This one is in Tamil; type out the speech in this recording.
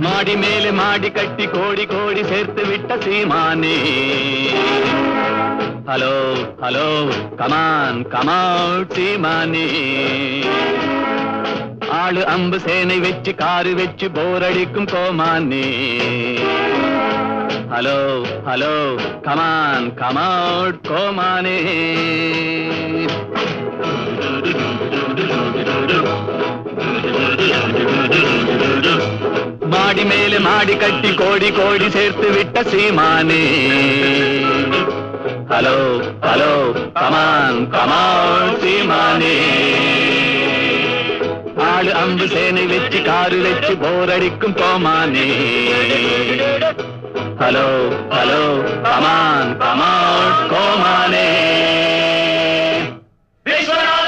மாடி மேலே மாடி கட்டி கோடி கோடி சேர்த்து விட்ட சீமானே. ஹலோ ஹலோ கமான் கமவுட் சீமானே. ஆளு அம்பு சேனை வச்சு காரு வச்சு போரடிக்கும் கோமானே. ஹலோ ஹலோ கமான் கமவுட் கோமானே. மாடி மேலே மாடி கட்டி கோடி கோடி சேர்த்து விட்ட சீமானே. ஹலோ ஹலோ கமான் கமவுட் சீமானே. ஆளு அம்பு சேனை வச்சு காரு வச்சு போரடிக்கும் கோமானே. ஹலோ ஹலோ கமான் கமவுட் கோமானே. விஸ்வநாத்